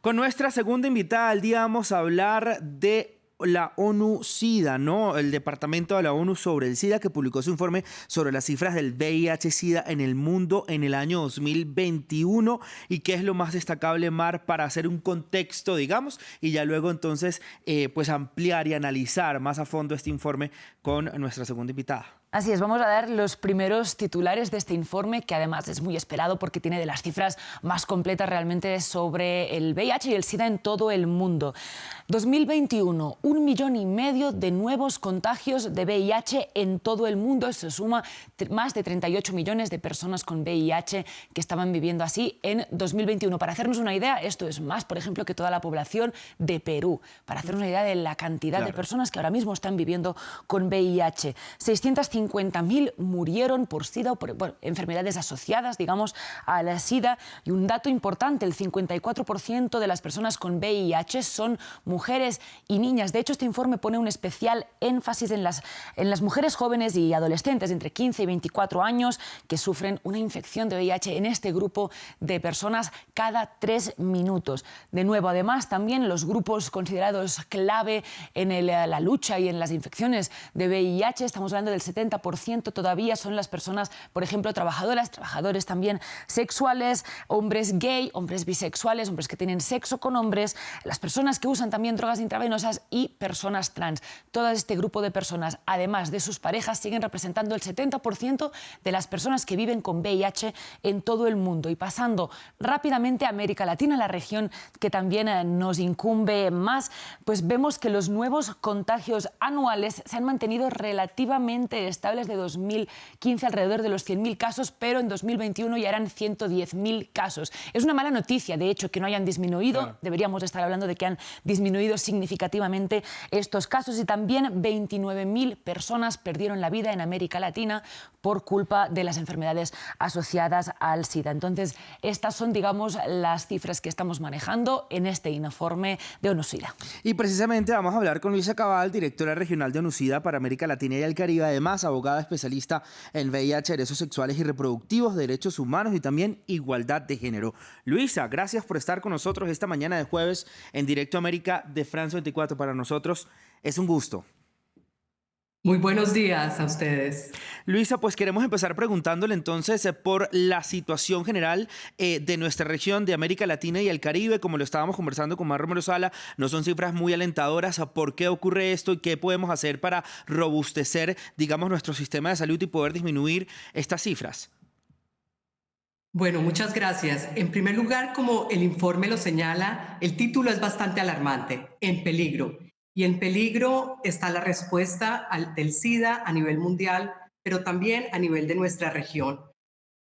Con nuestra segunda invitada al día vamos a hablar de la ONU-SIDA, ¿no? El Departamento de la ONU sobre el SIDA, que publicó su informe sobre las cifras del VIH-SIDA en el mundo en el año 2021 y qué es lo más destacable, Mar, para hacer un contexto, digamos, y ya luego entonces pues ampliar y analizar más a fondo este informe con nuestra segunda invitada. Así es, vamos a dar los primeros titulares de este informe, que además es muy esperado porque tiene de las cifras más completas realmente sobre el VIH y el SIDA en todo el mundo. 2021, 1,5 millones de nuevos contagios de VIH en todo el mundo. Se suma más de 38 millones de personas con VIH que estaban viviendo así en 2021. Para hacernos una idea, esto es más, por ejemplo, que toda la población de Perú. Para hacernos una idea de la cantidad de personas que ahora mismo están viviendo con VIH. 650.000 murieron por SIDA o por enfermedades asociadas, digamos, a la SIDA. Y un dato importante, el 54% de las personas con VIH son mujeres y niñas. De hecho, este informe pone un especial énfasis en las mujeres jóvenes y adolescentes entre 15 y 24 años que sufren una infección de VIH en este grupo de personas cada 3 minutos. De nuevo, además, también los grupos considerados clave en la lucha y en las infecciones de VIH, estamos hablando del 70% todavía son las personas, por ejemplo, trabajadoras, trabajadores también sexuales, hombres gay, hombres bisexuales, hombres que tienen sexo con hombres, las personas que usan también drogas intravenosas y personas trans. Todo este grupo de personas, además de sus parejas, siguen representando el 70% de las personas que viven con VIH en todo el mundo. Y pasando rápidamente a América Latina, la región que también nos incumbe más, pues vemos que los nuevos contagios anuales se han mantenido relativamente estables de 2015, alrededor de los 100.000 casos, pero en 2021 ya eran 110.000 casos. Es una mala noticia, de hecho, que no hayan disminuido. Claro. Deberíamos estar hablando de que han disminuido significativamente estos casos y también 29.000 personas perdieron la vida en América Latina por culpa de las enfermedades asociadas al SIDA. Entonces, estas son, digamos, las cifras que estamos manejando en este informe de ONU-SIDA. Y precisamente vamos a hablar con Luisa Cabal, directora regional de ONU-SIDA para América Latina y el Caribe, además abogada especialista en VIH, derechos sexuales y reproductivos, derechos humanos y también igualdad de género. Luisa, gracias por estar con nosotros esta mañana de jueves en Directo América de France 24. Para nosotros es un gusto. Muy buenos días a ustedes. Luisa, pues queremos empezar preguntándole entonces por la situación general de nuestra región de América Latina y el Caribe. Como lo estábamos conversando con Mar Romero Sala, no son cifras muy alentadoras. ¿Por qué ocurre esto y qué podemos hacer para robustecer, digamos, nuestro sistema de salud y poder disminuir estas cifras? Bueno, muchas gracias. En primer lugar, como el informe lo señala, el título es bastante alarmante, En peligro. Y en peligro está la respuesta del SIDA a nivel mundial, pero también a nivel de nuestra región.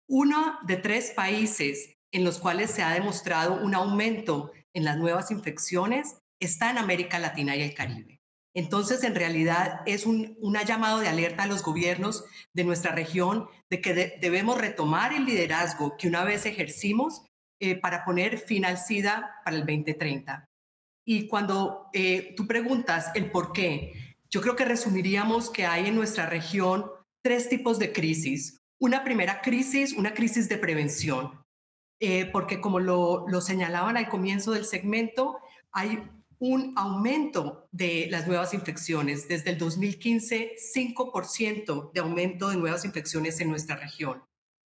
1 de 3 países en los cuales se ha demostrado un aumento en las nuevas infecciones está en América Latina y el Caribe. Entonces, en realidad, es un llamado de alerta a los gobiernos de nuestra región de que debemos retomar el liderazgo que una vez ejercimos para poner fin al SIDA para el 2030. Y cuando tú preguntas el por qué, yo creo que resumiríamos que hay en nuestra región 3 tipos de crisis. Una primera crisis, una crisis de prevención, porque como lo señalaban al comienzo del segmento, hay un aumento de las nuevas infecciones. Desde el 2015, 5% de aumento de nuevas infecciones en nuestra región.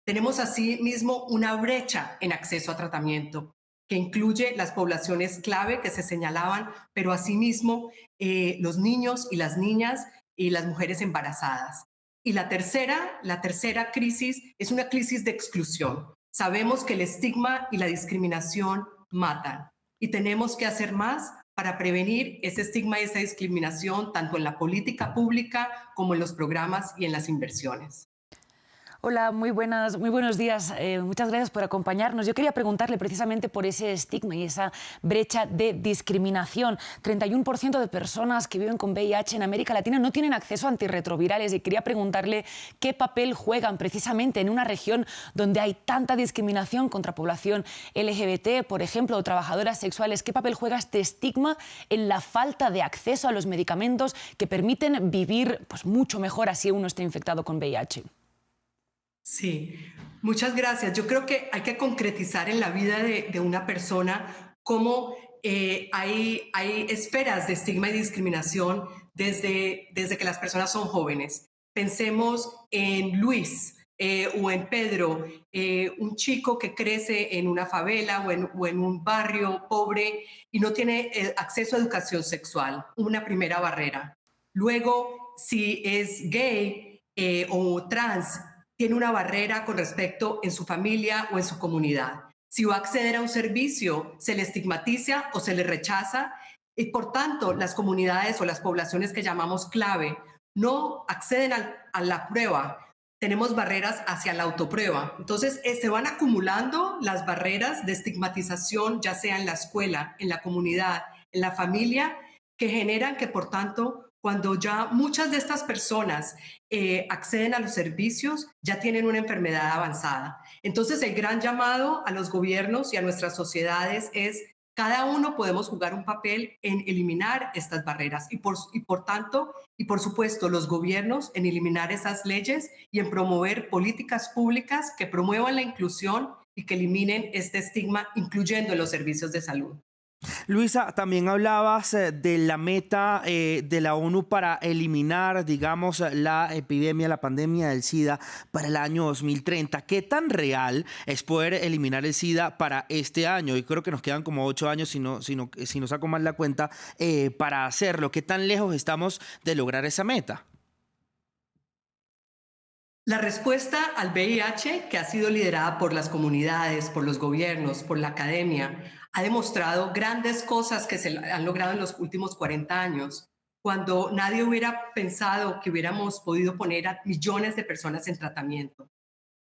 Tenemos asimismo una brecha en acceso a tratamiento, que incluye las poblaciones clave que se señalaban, pero asimismo los niños y las niñas y las mujeres embarazadas. Y la tercera crisis es una crisis de exclusión. Sabemos que el estigma y la discriminación matan y tenemos que hacer más para prevenir ese estigma y esa discriminación tanto en la política pública como en los programas y en las inversiones. Hola, muy buenos días. Muchas gracias por acompañarnos. Yo quería preguntarle precisamente por ese estigma y esa brecha de discriminación. 31% de personas que viven con VIH en América Latina no tienen acceso a antirretrovirales y quería preguntarle qué papel juegan precisamente en una región donde hay tanta discriminación contra población LGBT, por ejemplo, o trabajadoras sexuales. ¿Qué papel juega este estigma en la falta de acceso a los medicamentos que permiten vivir pues, mucho mejor así uno esté infectado con VIH? Sí, muchas gracias. Yo creo que hay que concretizar en la vida de una persona cómo hay esferas de estigma y discriminación desde que las personas son jóvenes. Pensemos en Luis o en Pedro, un chico que crece en una favela o en un barrio pobre y no tiene acceso a educación sexual, una primera barrera. Luego, si es gay o trans, tiene una barrera con respecto en su familia o en su comunidad. Si va a acceder a un servicio, se le estigmatiza o se le rechaza y por tanto las comunidades o las poblaciones que llamamos clave no acceden a la prueba. Tenemos barreras hacia la autoprueba. Entonces se van acumulando las barreras de estigmatización, ya sea en la escuela, en la comunidad, en la familia, que generan que por tanto cuando ya muchas de estas personas acceden a los servicios, ya tienen una enfermedad avanzada. Entonces, el gran llamado a los gobiernos y a nuestras sociedades es cada uno podemos jugar un papel en eliminar estas barreras y por tanto, y por supuesto, los gobiernos en eliminar esas leyes y en promover políticas públicas que promuevan la inclusión y que eliminen este estigma, incluyendo en los servicios de salud. Luisa, también hablabas de la meta de la ONU para eliminar, digamos, la epidemia, la pandemia del SIDA para el año 2030. ¿Qué tan real es poder eliminar el SIDA para este año? Y creo que nos quedan como 8 años, si no saco mal la cuenta, para hacerlo. ¿Qué tan lejos estamos de lograr esa meta? La respuesta al VIH, que ha sido liderada por las comunidades, por los gobiernos, por la academia, ha demostrado grandes cosas que se han logrado en los últimos 40 años, cuando nadie hubiera pensado que hubiéramos podido poner a millones de personas en tratamiento.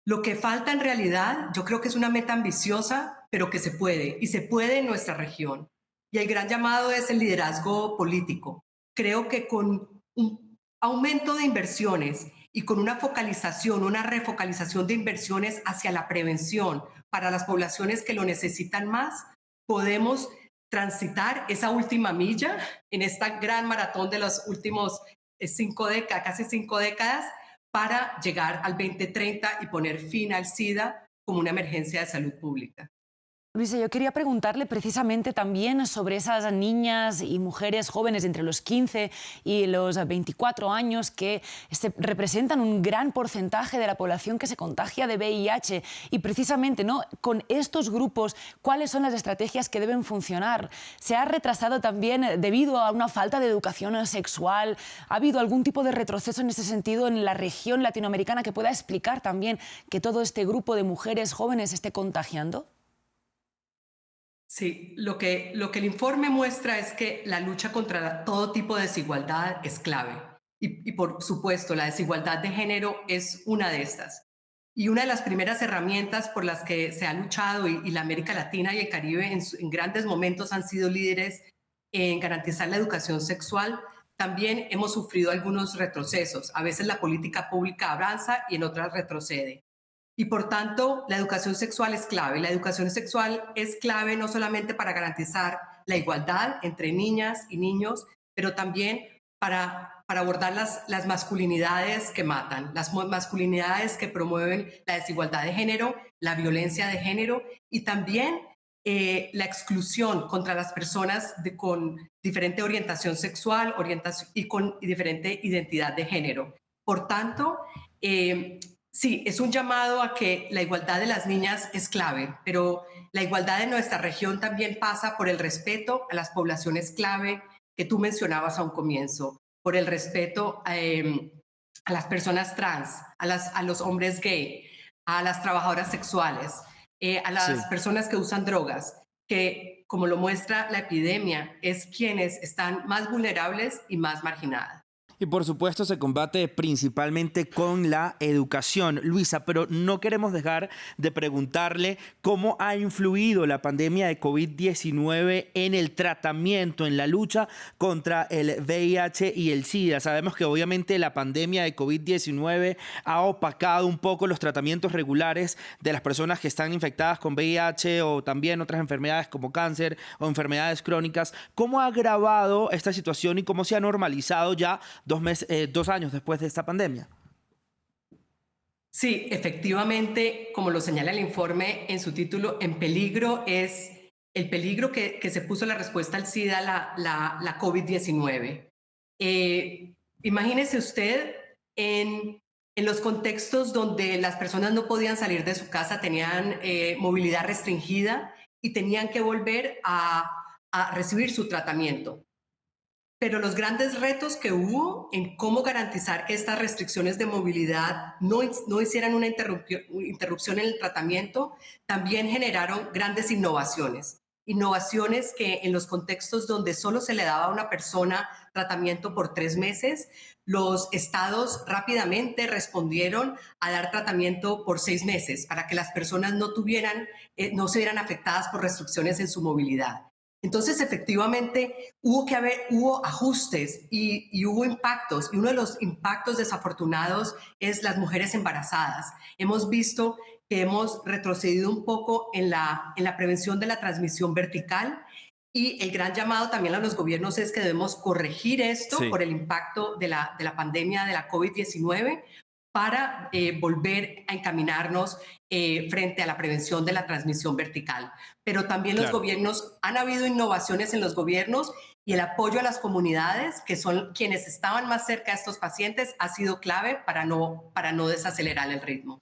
Lo que falta en realidad, yo creo que es una meta ambiciosa, pero que se puede, y se puede en nuestra región. Y el gran llamado es el liderazgo político. Creo que con un aumento de inversiones y con una focalización, una refocalización de inversiones hacia la prevención para las poblaciones que lo necesitan más, podemos transitar esa última milla en esta gran maratón de los últimos 5 décadas, casi 5 décadas, para llegar al 2030 y poner fin al SIDA como una emergencia de salud pública. Luisa, yo quería preguntarle precisamente también sobre esas niñas y mujeres jóvenes entre los 15 y los 24 años que representan un gran porcentaje de la población que se contagia de VIH. Y precisamente, ¿no?, con estos grupos, ¿cuáles son las estrategias que deben funcionar? ¿Se ha retrasado también debido a una falta de educación sexual? ¿Ha habido algún tipo de retroceso en ese sentido en la región latinoamericana que pueda explicar también que todo este grupo de mujeres jóvenes esté contagiando? Sí, lo que el informe muestra es que la lucha contra todo tipo de desigualdad es clave. Y por supuesto, la desigualdad de género es una de estas. Y una de las primeras herramientas por las que se ha luchado, y la América Latina y el Caribe en grandes momentos han sido líderes en garantizar la educación sexual, también hemos sufrido algunos retrocesos. A veces la política pública avanza y en otras retrocede. Y por tanto, la educación sexual es clave. La educación sexual es clave no solamente para garantizar la igualdad entre niñas y niños, pero también para abordar las masculinidades que matan, las masculinidades que promueven la desigualdad de género, la violencia de género y también la exclusión contra las personas con diferente orientación sexual y con diferente identidad de género. Por tanto, sí, es un llamado a que la igualdad de las niñas es clave, pero la igualdad de nuestra región también pasa por el respeto a las poblaciones clave que tú mencionabas a un comienzo, por el respeto a las personas trans, a los hombres gay, a las trabajadoras sexuales, a las Sí. personas que usan drogas, que, como lo muestra la epidemia, es quienes están más vulnerables y más marginadas. Y por supuesto se combate principalmente con la educación, Luisa, pero no queremos dejar de preguntarle cómo ha influido la pandemia de COVID-19 en el tratamiento, en la lucha contra el VIH y el SIDA. Sabemos que obviamente la pandemia de COVID-19 ha opacado un poco los tratamientos regulares de las personas que están infectadas con VIH o también otras enfermedades como cáncer o enfermedades crónicas. ¿Cómo ha agravado esta situación y cómo se ha normalizado ya 2 años después de esta pandemia? Sí, efectivamente, como lo señala el informe en su título, en peligro es el peligro que se puso la respuesta al SIDA, la COVID-19. Imagínese usted en los contextos donde las personas no podían salir de su casa, tenían movilidad restringida y tenían que volver a recibir su tratamiento. Pero los grandes retos que hubo en cómo garantizar que estas restricciones de movilidad no hicieran una interrupción en el tratamiento, también generaron grandes innovaciones. Innovaciones que en los contextos donde solo se le daba a una persona tratamiento por 3 meses, los estados rápidamente respondieron a dar tratamiento por 6 meses para que las personas no se vieran afectadas por restricciones en su movilidad. Entonces, efectivamente, hubo ajustes y hubo impactos. Y uno de los impactos desafortunados es las mujeres embarazadas. Hemos visto que hemos retrocedido un poco en la prevención de la transmisión vertical. Y el gran llamado también a los gobiernos es que debemos corregir esto por el impacto de la pandemia de la COVID-19 para volver a encaminarnos frente a la prevención de la transmisión vertical. Pero también los gobiernos, han habido innovaciones en los gobiernos y el apoyo a las comunidades, que son quienes estaban más cerca de estos pacientes, ha sido clave para no desacelerar el ritmo.